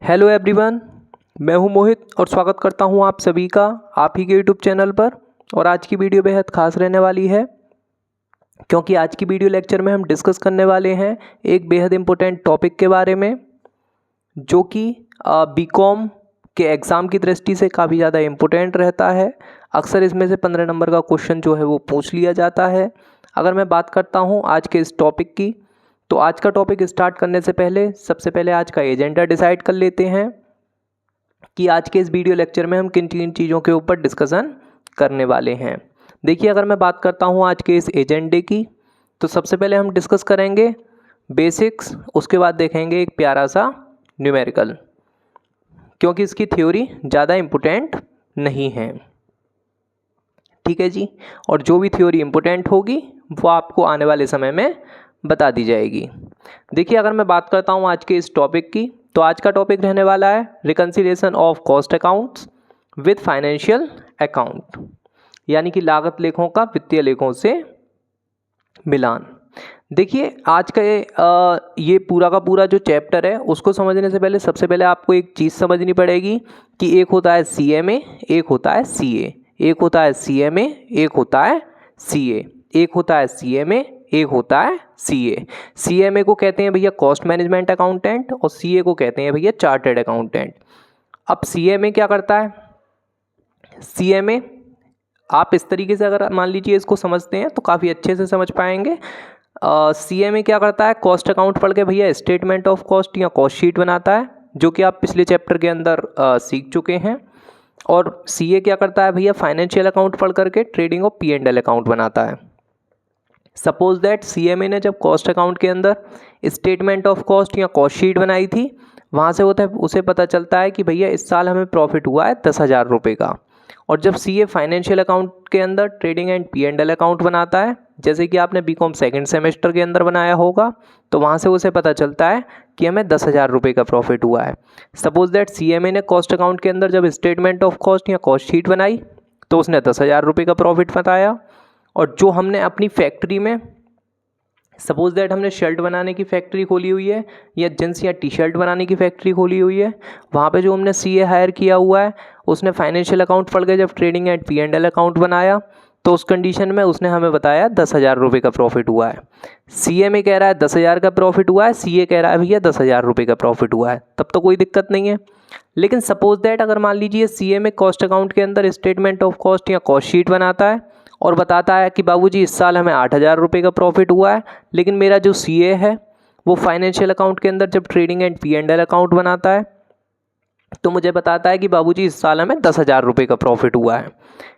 Hello everyone, मैं हूं मोहित और स्वागत करता हूं आप सभी का आप ही के यूट्यूब चैनल पर। और आज की वीडियो बेहद खास रहने वाली है क्योंकि आज की वीडियो लेक्चर में हम डिस्कस करने वाले हैं एक बेहद इम्पोर्टेंट टॉपिक के बारे में जो कि बीकॉम के एग्ज़ाम की दृष्टि से काफ़ी ज़्यादा इम्पोर्टेंट रहता है। अक्सर इसमें से 15 नंबर का क्वेश्चन जो है वो पूछ लिया जाता है। अगर मैं बात करता हूँ आज के इस टॉपिक की, तो आज का टॉपिक स्टार्ट करने से पहले सबसे पहले आज का एजेंडा डिसाइड कर लेते हैं कि आज के इस वीडियो लेक्चर में हम किन किन चीज़ों के ऊपर डिस्कशन करने वाले हैं। देखिए, अगर मैं बात करता हूँ आज के इस एजेंडे की, तो सबसे पहले हम डिस्कस करेंगे बेसिक्स, उसके बाद देखेंगे एक प्यारा सा न्यूमेरिकल, क्योंकि इसकी थ्योरी ज़्यादा इम्पोर्टेंट नहीं है। ठीक है जी। और जो भी थ्योरी इम्पोर्टेंट होगी वो आपको आने वाले समय में बता दी जाएगी। देखिए, अगर मैं बात करता हूँ आज के इस टॉपिक की, तो आज का टॉपिक रहने वाला है reconciliation of cost accounts with financial account, यानी कि लागत लेखों का वित्तीय लेखों से मिलान। देखिए, आज का ये पूरा का पूरा जो चैप्टर है उसको समझने से पहले सबसे पहले आपको एक चीज़ समझनी पड़ेगी कि एक होता है CMA, एक होता है CA, एक होता है CMA, एक होता है CA, एक होता है CMA, एक होता है CA। CMA को कहते हैं भैया कॉस्ट मैनेजमेंट अकाउंटेंट और CA को कहते हैं भैया चार्टर्ड अकाउंटेंट। अब CMA क्या करता है? CMA आप इस तरीके से अगर मान लीजिए इसको समझते हैं तो काफ़ी अच्छे से समझ पाएंगे। CMA क्या करता है? कॉस्ट अकाउंट पढ़ के भैया स्टेटमेंट ऑफ कॉस्ट या कॉस्ट शीट बनाता है, जो कि आप पिछले चैप्टर के अंदर सीख चुके हैं। और CA क्या करता है भैया? फाइनेंशियल अकाउंट पढ़ करके ट्रेडिंग और P&L अकाउंट बनाता है। सपोज दैट CMA ने जब कॉस्ट अकाउंट के अंदर स्टेटमेंट ऑफ कॉस्ट या कॉस्ट शीट बनाई थी, वहाँ से उसे पता चलता है कि भैया इस साल हमें प्रॉफिट हुआ है 10,000 रुपये का। और जब CA फाइनेंशियल अकाउंट के अंदर ट्रेडिंग एंड P&L अकाउंट बनाता है, जैसे कि आपने बीकॉम सेकंड सेमेस्टर के अंदर बनाया होगा, तो वहाँ से उसे पता चलता है कि हमें 10,000 रुपये का प्रॉफिट हुआ है। सपोज दैट CMA ने कॉस्ट अकाउंट के अंदर जब स्टेटमेंट ऑफ कॉस्ट या कॉस्ट शीट बनाई तो उसने 10,000 रुपये का प्रॉफिट बताया। और जो हमने अपनी फैक्ट्री में, सपोज दैट हमने शर्ट बनाने की फैक्ट्री खोली हुई है या जींस या T-शर्ट बनाने की फैक्ट्री खोली हुई है, वहाँ पे जो हमने CA हायर किया हुआ है उसने फाइनेंशियल अकाउंट पढ़ के जब ट्रेडिंग एंड P&L अकाउंट बनाया तो उस कंडीशन में उसने हमें बताया 10,000 रुपये का प्रॉफिट हुआ है। CMA कह रहा है 10,000 का प्रॉफिट हुआ है, CA कह रहा है भैया 10,000 रुपये का प्रॉफिट हुआ है, तब तो कोई दिक्कत नहीं है। लेकिन सपोज दैट अगर मान लीजिए CMA कॉस्ट अकाउंट के अंदर स्टेटमेंट ऑफ कॉस्ट या कॉस्ट शीट बनाता है और बताता है कि बाबूजी इस साल हमें 8,000 रुपये का प्रॉफिट हुआ है, लेकिन मेरा जो CA है वो फाइनेंशियल अकाउंट के अंदर जब ट्रेडिंग एंड P&L अकाउंट बनाता है तो मुझे बताता है कि बाबूजी इस साल हमें 10,000 रुपये का प्रॉफिट हुआ है।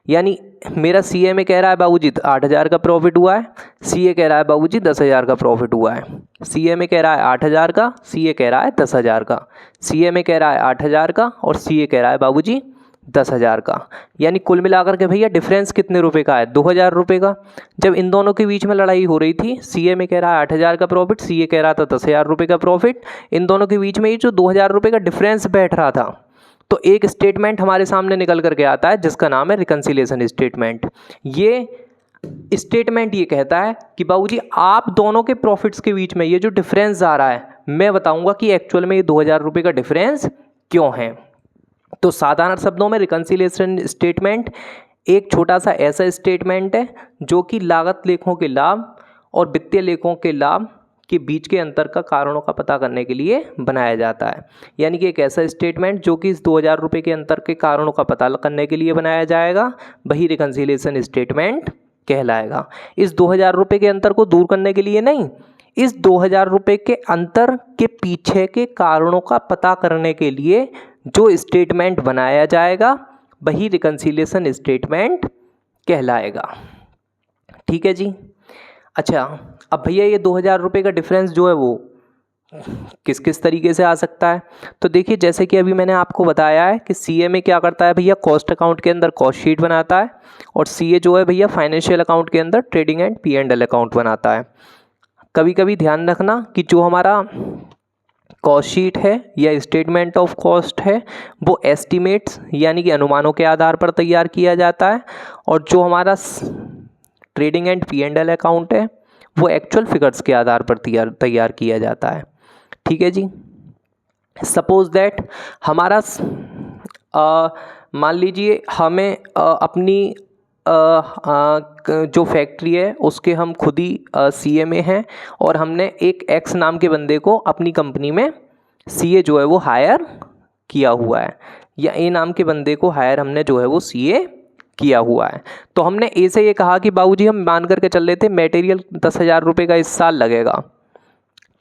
यानी मेरा CMA कह रहा है बाबूजी 8,000 का प्रॉफिट हुआ है, CA कह रहा है बाबूजी 10,000 का प्रॉफिट हुआ है। CMA कह रहा है 8,000 का, CA कह रहा है 10,000 का। CMA कह रहा है 8,000 का और CA कह रहा है बाबूजी 10,000 का। यानी कुल मिलाकर के भैया डिफरेंस कितने रुपए का है? 2,000 रुपये का। जब इन दोनों के बीच में लड़ाई हो रही थी, CMA कह रहा है 8,000 का प्रॉफिट, CA कह रहा था 10,000 रुपये का प्रॉफिट, इन दोनों के बीच में ये जो 2,000 रुपये का डिफरेंस बैठ रहा था, तो एक स्टेटमेंट हमारे सामने निकल करके आता है जिसका नाम है रिकन्सिलिएशन स्टेटमेंट। ये स्टेटमेंट ये कहता है कि बाबूजी आप दोनों के प्रॉफिट्स के बीच में ये जो डिफरेंस आ रहा है, मैं बताऊंगा कि एक्चुअल में ये 2,000 रुपये का डिफरेंस क्यों है। तो साधारण शब्दों में रिकन्सिलिएशन स्टेटमेंट एक छोटा सा ऐसा स्टेटमेंट है जो कि लागत लेखों के लाभ और वित्तीय लेखों के लाभ के बीच के अंतर का कारणों का पता करने के लिए बनाया जाता है। यानी कि एक ऐसा स्टेटमेंट जो कि इस 2,000 रुपये के अंतर के कारणों का पता करने के लिए बनाया जाएगा, वही रिकन्सिलिएशन स्टेटमेंट कहलाएगा। इस 2,000 रुपये के अंतर को दूर करने के लिए नहीं, इस 2,000 रुपये के अंतर के पीछे के कारणों का पता करने के लिए जो स्टेटमेंट बनाया जाएगा वही रिकन्सिलिएशन स्टेटमेंट कहलाएगा। ठीक है जी। अच्छा, अब भैया ये 2,000 रुपये का डिफरेंस जो है वो किस किस तरीके से आ सकता है? तो देखिए, जैसे कि अभी मैंने आपको बताया है कि CMA क्या करता है भैया? कॉस्ट अकाउंट के अंदर कॉस्ट शीट बनाता है और CA जो है भैया फाइनेंशियल अकाउंट के अंदर ट्रेडिंग एंड P&L अकाउंट बनाता है। कभी कभी ध्यान रखना कि जो हमारा कॉस्ट शीट है या स्टेटमेंट ऑफ कॉस्ट है वो एस्टिमेट्स यानी कि अनुमानों के आधार पर तैयार किया जाता है, और जो हमारा ट्रेडिंग एंड P&L अकाउंट है वो एक्चुअल फिगर्स के आधार पर तैयार किया जाता है। ठीक है जी। सपोज दैट हमारा मान लीजिए हमें अपनी जो फैक्ट्री है उसके हम खुद ही CA हैं और हमने एक X नाम के बंदे को अपनी कंपनी में CA जो है वो हायर किया हुआ है, या A नाम के बंदे को हायर हमने जो है वो CA किया हुआ है। तो हमने A से ये कहा कि बाबूजी हम मान करके चल रहे थे मटेरियल 10,000 रुपये का इस साल लगेगा,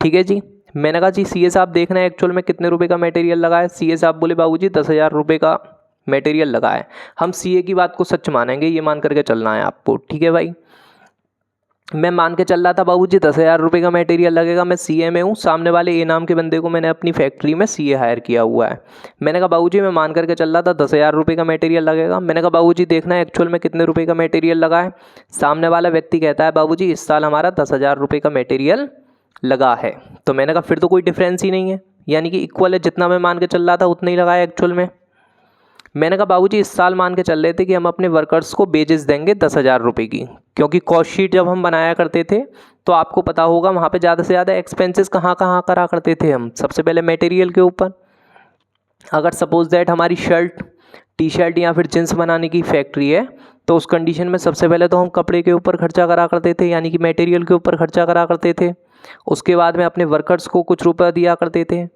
ठीक है जी। मैंने कहा जी CA साहब देखना है एक्चुअल में कितने रुपए का मटेरियल लगा है। CA साहब बोले बाबूजी 10,000 रुपये का मटेरियल लगा है। हम CA की बात को सच मानेंगे, ये मान करके चलना है आपको, ठीक है भाई। मैं मान के चल रहा था बाबूजी 10,000 रुपये का मटेरियल लगेगा, मैं CA में हूँ, सामने वाले A नाम के बंदे को मैंने अपनी फैक्ट्री में CA हायर किया हुआ है। मैंने कहा बाबूजी मैं मान करके चल रहा था 10,000 रुपये का मटेरियल लगेगा। मैंने कहा बाबूजी देखना है एक्चुअल में कितने रुपये का मटेरियल लगा है। सामने वाला व्यक्ति कहता है बाबूजी इस साल हमारा 10,000 रुपये का मटेरियल लगा है। तो मैंने कहा फिर तो कोई डिफरेंस ही नहीं है, यानी कि इक्वल है, जितना मैं मान के चल रहा था उतना ही लगा है एक्चुअल में। मैंने कहा बाबूजी इस साल मान के चल रहे थे कि हम अपने वर्कर्स को वेजेस देंगे 10,000 रुपये की, क्योंकि कॉस्ट शीट जब हम बनाया करते थे तो आपको पता होगा वहाँ पे ज़्यादा से ज़्यादा एक्सपेंसेस कहाँ कहाँ करा करते थे हम। सबसे पहले मटेरियल के ऊपर, अगर सपोज दैट हमारी शर्ट, T-शर्ट या फिर जींस बनाने की फैक्ट्री है तो उस कंडीशन में सबसे पहले तो हम कपड़े के ऊपर खर्चा करा करते थे, यानी कि मटेरियल के ऊपर खर्चा करा करते थे। उसके बाद में अपने वर्कर्स को कुछ रुपये दिया करते थे,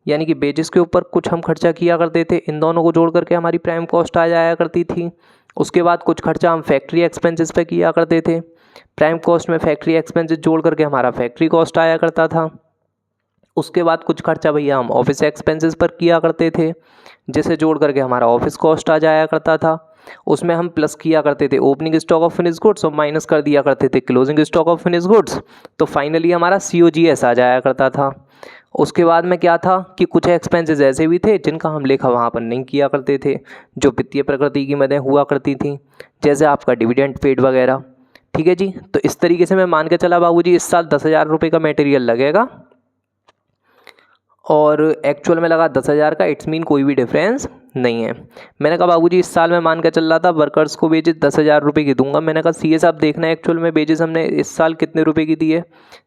यानी कि बेजेस के ऊपर कुछ हम खर्चा किया करते थे। इन दोनों को जोड़ करके हमारी प्राइम कॉस्ट आ जाया करती थी। उसके बाद कुछ खर्चा हम फैक्ट्री एक्सपेंसेस पे किया करते थे। प्राइम कॉस्ट में फैक्ट्री एक्सपेंसेस जोड़ करके हमारा फैक्ट्री कॉस्ट आया करता था। उसके बाद कुछ खर्चा भैया हम ऑफिस एक्सपेंसेस पर किया करते थे, जिसे जोड़ करके हमारा ऑफिस कॉस्ट आ जाया करता था। उसमें हम प्लस किया करते थे opening stock of finish goods और माइनस कर दिया करते थे closing stock of finish goods. तो फाइनली हमारा COGS आ जाया करता था। उसके बाद में क्या था कि कुछ एक्सपेंसेस ऐसे भी थे जिनका हम लेखा वहाँ पर नहीं किया करते थे, जो वित्तीय प्रकृति की मदें हुआ करती थी, जैसे आपका डिविडेंड पेड वगैरह, ठीक है जी। तो इस तरीके से मैं मान के चला बाबूजी इस साल 10,000 रुपये का मटेरियल लगेगा और एक्चुअल में लगा 10,000 का, इट्स मीन कोई भी डिफरेंस नहीं है। मैंने कहा बाबूजी इस साल मैं मान के चल रहा था वर्कर्स को वेजेस 10,000 रुपये की दूंगा। मैंने कहा CA साहब देखना है एक्चुअल में वेजेस हमने इस साल कितने रुपए की दी है।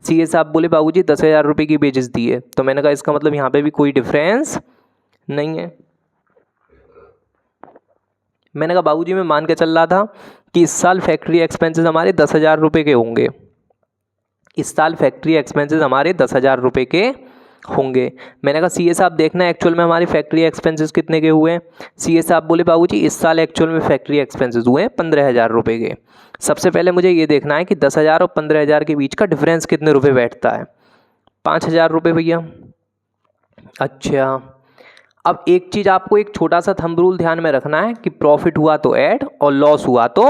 CA साहब बोले बाबूजी 10,000 रुपये की वेजेस दी है। तो मैंने कहा इसका मतलब यहाँ पे भी कोई डिफरेंस नहीं है। मैंने कहा बाबूजी मैं मान के चल रहा था कि इस साल फैक्ट्री एक्सपेंसेस हमारे 10,000 रुपये के होंगे। इस साल फैक्ट्री एक्सपेंसेस हमारे 10,000 रुपये के होंगे। मैंने कहा CA साहब देखना है एक्चुअल में हमारी फैक्ट्री एक्सपेंसेस कितने के हुए हैं। CA साहब बोले बाबूजी इस साल एक्चुअल में फैक्ट्री एक्सपेंसेस हुए हैं 15,000 रुपये के। सबसे पहले मुझे ये देखना है कि 10,000 और 15,000 के बीच का डिफरेंस कितने रुपये बैठता है। 5,000 रुपये भैया। अच्छा, अब एक चीज़ आपको एक छोटा सा थंब रूल ध्यान में रखना है कि प्रॉफिट हुआ तो ऐड और लॉस हुआ तो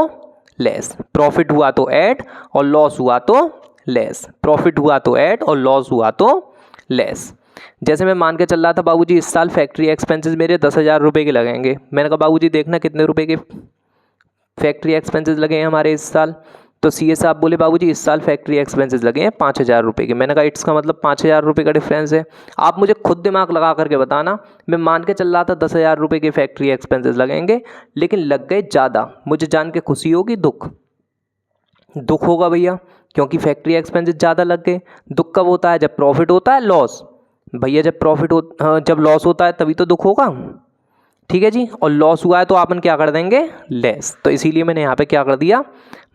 लेस। प्रॉफिट हुआ तो ऐड और लॉस हुआ तो लेस। प्रॉफिट हुआ तो ऐड और लॉस हुआ तो लेस। जैसे मैं मान के चल रहा था बाबूजी इस साल फैक्ट्री एक्सपेंसेस मेरे 10,000 रुपये के लगेंगे। मैंने कहा बाबूजी देखना कितने रुपए के फैक्ट्री एक्सपेंसेस लगे हैं हमारे इस साल। तो CA साहब बोले बाबूजी इस साल फैक्ट्री एक्सपेंसेस लगे हैं 5,000 रुपये के। मैंने कहा इसका मतलब 5,000 रुपये का डिफरेंस है। आप मुझे खुद दिमाग लगा करके बताना, मैं मान के चल रहा था 10,000 रुपये के फैक्ट्री एक्सपेंसेस लगेंगे, लेकिन लग गए ज़्यादा। मुझे जान के खुशी होगी, दुख होगा भैया, क्योंकि फैक्ट्री एक्सपेंसेस ज़्यादा लग गए। दुख कब होता है? जब प्रॉफिट होता है, लॉस भैया जब लॉस होता है तभी तो दुख होगा, ठीक है जी। और लॉस हुआ है तो अपन क्या कर देंगे? लेस। तो इसीलिए मैंने यहाँ पे क्या कर दिया?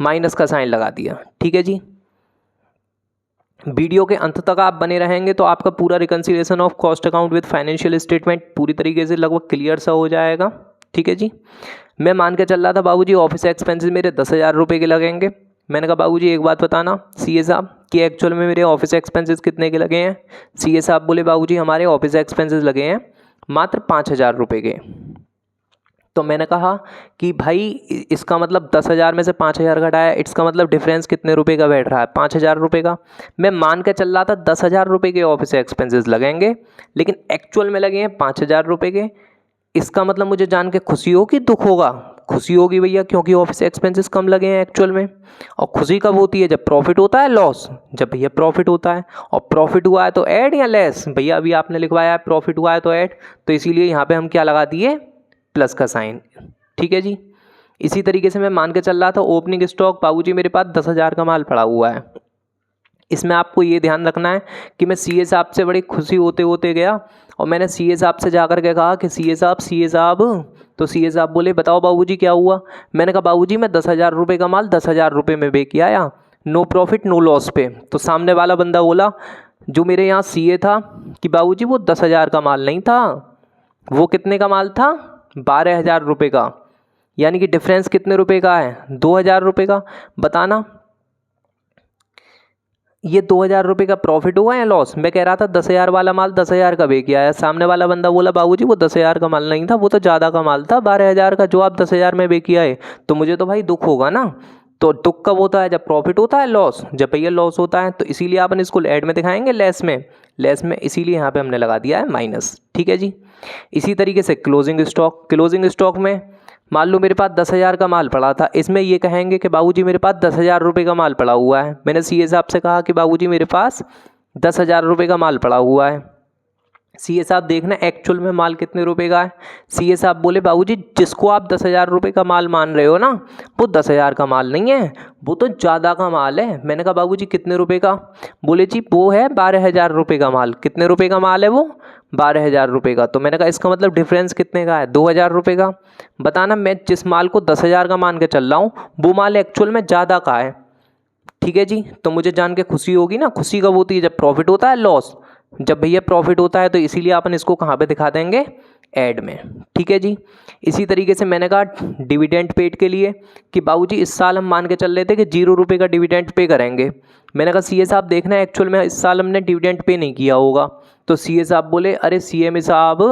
माइनस का साइन लगा दिया, ठीक है जी। वीडियो के अंत तक आप बने रहेंगे तो आपका पूरा reconciliation of cost account with financial statement पूरी तरीके से लगभग क्लियर सा हो जाएगा, ठीक है जी। मैं मान के चल रहा था बाबूजी ऑफिस एक्सपेंसेस मेरे 10,000 रुपये के लगेंगे। मैंने कहा बाबूजी एक बात बताना CA साहब कि एक्चुअल में मेरे ऑफिस एक्सपेंसेस कितने के लगे हैं। CA साहब बोले बाबूजी हमारे ऑफिस एक्सपेंसेस लगे हैं मात्र 5,000 रुपये के। तो मैंने कहा कि भाई इसका मतलब 10,000 में से 5,000 घटाया, इसका मतलब डिफरेंस कितने रुपए का बैठ रहा है? 5,000 रुपये का। मैं मान के चल रहा था 10,000 रुपये के ऑफिस एक्सपेंसेस लगेंगे, लेकिन एक्चुअल में लगे हैं 5,000 रुपये के। इसका मतलब मुझे जान के खुशी होगी, दुख होगा? खुशी होगी भैया, क्योंकि ऑफिस एक्सपेंसेस कम लगे हैं एक्चुअल में। और खुशी कब होती है? जब प्रॉफिट होता है, लॉस जब भैया प्रॉफिट होता है। और प्रॉफिट हुआ है तो ऐड या लेस? भैया अभी आपने लिखवाया है प्रॉफिट हुआ है तो ऐड, तो इसीलिए यहाँ पे हम क्या लगा दिए? प्लस का साइन, ठीक है जी। इसी तरीके से मैं मान के चल रहा था ओपनिंग स्टॉक बाबूजी मेरे पास 10,000 का माल पड़ा हुआ है। इसमें आपको ये ध्यान रखना है कि मैं CA साहब से बड़ी खुशी होते होते गया और मैंने सीए साहब से जा कर के कहा कि सीए साहब, तो सीए साहब बोले बताओ बाबूजी क्या हुआ। मैंने कहा बाबूजी मैं 10,000 रुपये का माल 10,000 रुपये में बेच के आया, नो प्रॉफिट नो लॉस पे। तो सामने वाला बंदा बोला जो मेरे यहाँ सीए था कि बाबूजी वो 10,000 का माल नहीं था, वो कितने का माल था, 12,000 रुपये का, यानी कि डिफरेंस कितने रुपए का है, 2,000 रुपये का। बताना ये 2,000 रुपये का प्रॉफिट हुआ या लॉस। मैं कह रहा था 10,000 वाला माल 10,000 का बेच आया, सामने वाला बंदा बोला बाबूजी वो 10,000 का माल नहीं था, वो तो ज़्यादा का माल था 12,000 का, जो आप 10,000 में बेच आए। तो मुझे तो भाई दुख होगा ना। तो दुख कब होता है, जब प्रॉफिट होता है, लॉस जब भैया लॉस होता है। तो इसीलिए अपन इसको ऐड में दिखाएंगे लेस में, इसीलिए यहाँ पे हमने लगा दिया है माइनस। ठीक है जी। इसी तरीके से क्लोजिंग स्टॉक में मान लो मेरे पास 10,000 का माल पड़ा था, इसमें ये कहेंगे कि बाबूजी मेरे पास 10,000 रुपये का माल पड़ा हुआ है। मैंने सीए साहब से कहा कि बाबूजी मेरे पास 10,000 रुपये का माल पड़ा हुआ है। सीए साहब देखना एक्चुअल में माल कितने रुपए का है। सीए साहब बोले बाबूजी जिसको आप 10,000 रुपये का माल मान रहे हो ना, वो 10,000 का माल नहीं है, वो तो ज़्यादा का माल है। मैंने कहा बाबूजी कितने रुपए का। बोले जी वो है 12,000 रुपये का माल। कितने रुपए का माल है वो, 12,000 रुपये का। तो मैंने कहा इसका मतलब डिफरेंस कितने का है, 2,000 रुपये का। बताना मैं जिस माल को 10,000 का मान के चल रहा हूँ वो माल एक्चुअल में ज़्यादा का है। ठीक है जी। तो मुझे जान के खुशी होगी ना। खुशी कब होती है, जब प्रॉफिट होता है, लॉस जब भैया प्रॉफिट होता है। तो इसीलिए अपन इसको कहाँ पे दिखा देंगे, ऐड में। ठीक है जी। इसी तरीके से मैंने कहा डिविडेंड पेड के लिए कि बाबूजी इस साल हम मान के चल रहे थे कि 0 रुपये का डिविडेंड पे करेंगे। मैंने कहा सीए साहब देखना एक्चुअल में इस साल हमने डिविडेंड पे नहीं किया होगा। तो सीए साहब बोले अरे सीएम साहब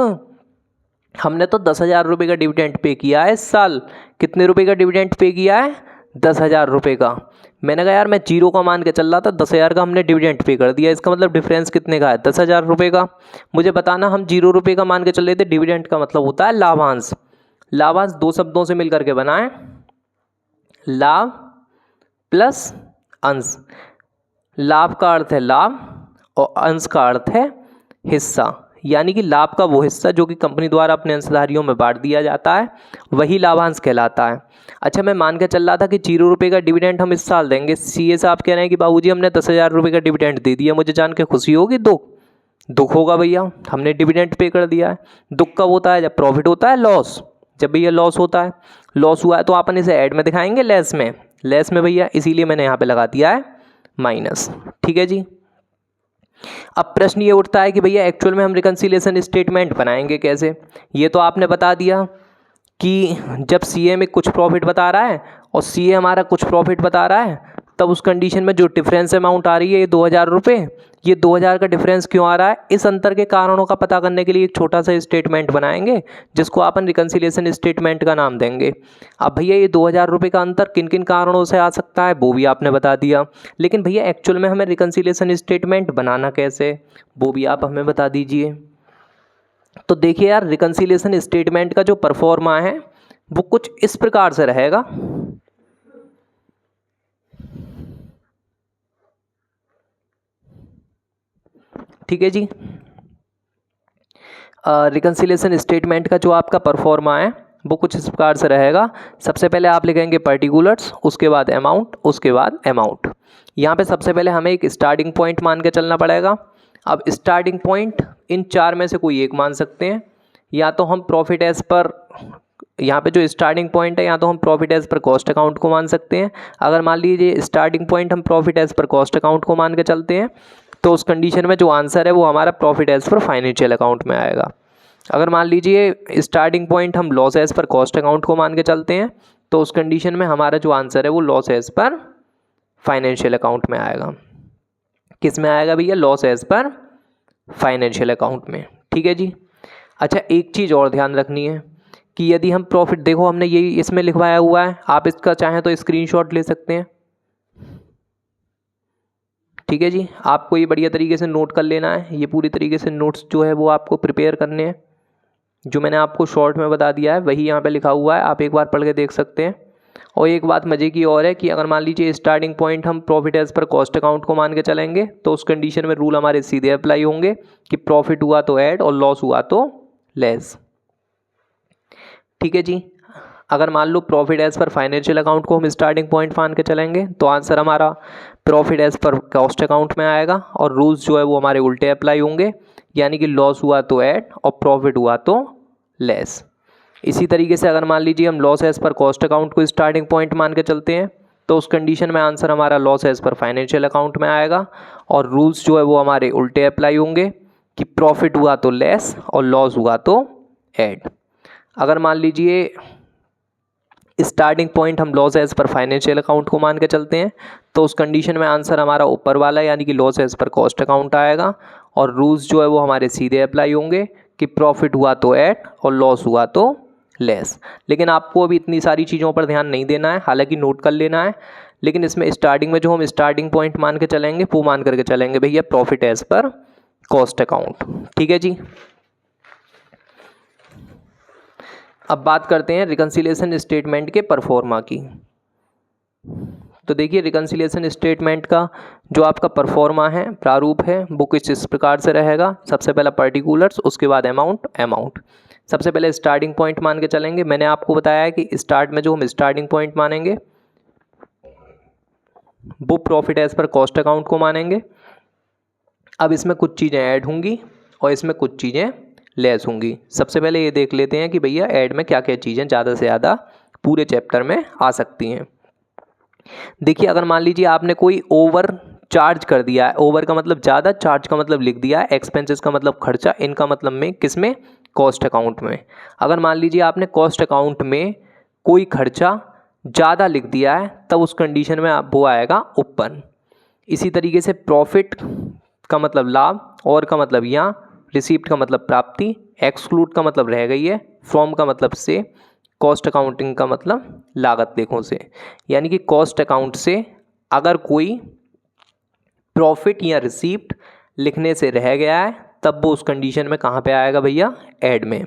हमने तो 10,000 रुपये का डिविडेंड पे किया है इस साल। कितने रुपए का डिविडेंड पे किया है, 10,000 रुपये का। मैंने कहा यार मैं 0 का मान के चल रहा था, 10,000 का हमने डिविडेंड पे कर दिया, इसका मतलब डिफरेंस कितने का है, 10,000 रुपये का। मुझे बताना हम 0 रुपये का मान के चल रहे थे, डिविडेंड का मतलब होता है लाभांश। लाभांश दो शब्दों से मिलकर के बना है, लाभ प्लस अंश। लाभ का अर्थ है लाभ और अंश का अर्थ है हिस्सा, यानी कि लाभ का वो हिस्सा जो कि कंपनी द्वारा अपने अंशधारियों में बांट दिया जाता है, वही लाभांश कहलाता है। अच्छा मैं मान के चल रहा था कि 0 रुपये का डिविडेंड हम इस साल देंगे। सीए साहब कह रहे हैं कि बाबूजी हमने 10,000 रुपये का डिविडेंड दे दिया। मुझे जान के खुशी होगी, दुख होगा भैया, हमने डिविडेंड पे कर दिया है। दुख कब होता है, जब प्रॉफिट होता है, लॉस जब भैया लॉस होता है। लॉस हुआ है तो अपन इसे ऐड में दिखाएंगे लेस में भैया, इसीलिए मैंने यहाँ पे लगा दिया है माइनस। ठीक है जी। अब प्रश्न ये उठता है कि भैया एक्चुअल में हम रिकंसिलिएशन स्टेटमेंट बनाएंगे कैसे। ये तो आपने बता दिया कि जब सीए में कुछ प्रॉफिट बता रहा है और सीए हमारा कुछ प्रॉफिट बता रहा है, तब उस कंडीशन में जो डिफरेंस अमाउंट आ रही है ये 2,000 रुपये, ये 2,000 का डिफरेंस क्यों आ रहा है, इस अंतर के कारणों का पता करने के लिए एक छोटा सा स्टेटमेंट बनाएंगे जिसको अपन रिकंसिलिएशन स्टेटमेंट का नाम देंगे। अब भैया ये 2,000 रुपये का अंतर किन किन कारणों से आ सकता है वो भी आपने बता दिया, लेकिन भैया एक्चुअल में हमें रिकंसिलिएशन स्टेटमेंट बनाना कैसे वो भी आप हमें बता दीजिए। तो देखिए यार रिकंसिलिएशन स्टेटमेंट का जो परफॉर्मा है वो कुछ इस प्रकार से रहेगा। ठीक है जी। रिकंसिलिएशन स्टेटमेंट का जो आपका परफॉर्मा है वो कुछ इस प्रकार से रहेगा। सबसे पहले आप लिखेंगे पर्टिकुलर्स, उसके बाद अमाउंट, उसके बाद अमाउंट। यहाँ पे सबसे पहले हमें एक स्टार्टिंग पॉइंट मान के चलना पड़ेगा। अब स्टार्टिंग पॉइंट इन चार में से कोई एक मान सकते हैं, या तो हम प्रॉफिट एज पर, यहाँ पे जो स्टार्टिंग पॉइंट है या तो हम profit as per cost account को मान सकते हैं। अगर मान लीजिए स्टार्टिंग पॉइंट हम profit as per cost account को मान के चलते हैं तो उस कंडीशन में जो आंसर है वो हमारा profit as per financial account में आएगा। अगर मान लीजिए स्टार्टिंग पॉइंट हम loss as per cost account को मान के चलते हैं तो उस कंडीशन में हमारा जो आंसर है वो loss as per financial account में आएगा। किस में आएगा भैया, loss as per financial account में। ठीक है जी। अच्छा एक चीज़ और ध्यान रखनी है कि यदि हम प्रॉफिट, देखो हमने यही इसमें लिखवाया हुआ है, आप इसका चाहें तो स्क्रीनशॉट ले सकते हैं। ठीक है जी। आपको ये बढ़िया तरीके से नोट कर लेना है, ये पूरी तरीके से नोट्स जो है वो आपको प्रिपेयर करने हैं। जो मैंने आपको शॉर्ट में बता दिया है वही यहाँ पे लिखा हुआ है, आप एक बार पढ़ के देख सकते हैं। और एक बात मज़े की और है कि अगर मान लीजिए स्टार्टिंग पॉइंट हम profit as per cost account को मान के चलेंगे तो उस कंडीशन में रूल हमारे सीधे अप्लाई होंगे कि प्रॉफिट हुआ तो ऐड और लॉस हुआ तो लेस। ठीक है जी। अगर मान लो profit as per financial account को हम स्टार्टिंग पॉइंट मान के चलेंगे तो आंसर हमारा profit as per cost account में आएगा और रूल्स जो है वो हमारे उल्टे अप्लाई होंगे यानी कि लॉस हुआ तो ऐड और प्रॉफिट हुआ तो लेस। इसी तरीके से अगर मान लीजिए हम loss as per cost account को स्टार्टिंग पॉइंट मान के चलते हैं तो उस कंडीशन में आंसर हमारा loss as per financial account में आएगा और रूल्स जो है वो हमारे उल्टे अप्लाई होंगे कि प्रॉफिट हुआ तो लेस और लॉस हुआ तो ऐड। अगर मान लीजिए स्टार्टिंग पॉइंट हम loss as per financial account को मान के चलते हैं तो उस कंडीशन में आंसर हमारा ऊपर वाला यानी कि loss as per cost account आएगा और रूल्स जो है वो हमारे सीधे अप्लाई होंगे कि प्रॉफिट हुआ तो ऐड और लॉस हुआ तो लेस। लेकिन आपको अभी इतनी सारी चीज़ों पर ध्यान नहीं देना है, हालांकि नोट कर लेना है, लेकिन इसमें स्टार्टिंग में जो हम स्टार्टिंग पॉइंट मान के चलेंगे वो मान करके चलेंगे भैया profit as per cost account. ठीक है जी। अब बात करते हैं रिकंसिलिएशन स्टेटमेंट के परफॉर्मा की। तो देखिए रिकंसिलिएशन स्टेटमेंट का जो आपका परफॉर्मा है, प्रारूप है, वो कुछ इस प्रकार से रहेगा। सबसे पहला पर्टिकुलर्स, उसके बाद अमाउंट। सबसे पहले स्टार्टिंग पॉइंट मान के चलेंगे। मैंने आपको बताया है कि स्टार्ट में जो हम स्टार्टिंग पॉइंट मानेंगे वो profit as per cost account को मानेंगे। अब इसमें कुछ चीज़ें ऐड होंगी और इसमें कुछ चीज़ें लेस होंगी। सबसे पहले ये देख लेते हैं कि भैया ऐड में क्या क्या चीज़ें ज़्यादा से ज़्यादा पूरे चैप्टर में आ सकती हैं। देखिए अगर मान लीजिए आपने कोई ओवर चार्ज कर दिया है, ओवर का मतलब ज़्यादा, चार्ज का मतलब लिख दिया है, एक्सपेंसेस का मतलब खर्चा, इनका मतलब में किस में, कॉस्ट अकाउंट में। अगर मान लीजिए आपने कॉस्ट अकाउंट में कोई खर्चा ज़्यादा लिख दिया है तब उस कंडीशन में वो आएगा ऊपर। इसी तरीके से प्रॉफिट का मतलब लाभ, और का मतलब यहाँ, रिसीप्ट का मतलब प्राप्ति, एक्सक्लूड का मतलब रह गई है, फ्रॉम का मतलब से, कॉस्ट अकाउंटिंग का मतलब लागत लेखों से। यानी कि कॉस्ट अकाउंट से अगर कोई प्रॉफिट या रिसीप्ट लिखने से रह गया है तब वो उस कंडीशन में कहाँ पे आएगा भैया, ऐड में।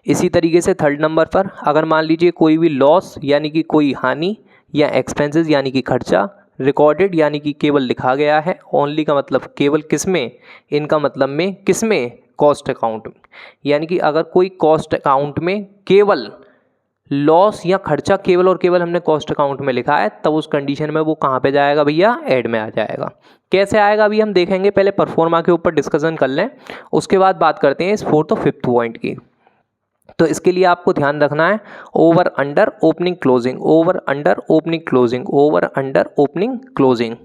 इसी तरीके से थर्ड नंबर पर अगर मान लीजिए कोई भी लॉस यानी कि कोई हानि या एक्सपेंसेस यानी कि खर्चा रिकॉर्डेड यानी कि केवल लिखा गया है, ओनली का मतलब केवल किस में, इनका मतलब में किस में, कॉस्ट अकाउंट में। यानी कि अगर कोई कॉस्ट अकाउंट में केवल लॉस या खर्चा केवल और केवल हमने कॉस्ट अकाउंट में लिखा है तब उस कंडीशन में वो कहाँ पे जाएगा भैया, ऐड में आ जाएगा। कैसे आएगा अभी हम देखेंगे, पहले परफॉर्मा के ऊपर डिस्कशन कर लें, उसके बाद बात करते हैं इस फोर्थ और फिफ्थ पॉइंट की। तो इसके लिए आपको ध्यान रखना है over under opening closing, over under opening closing, over under opening closing.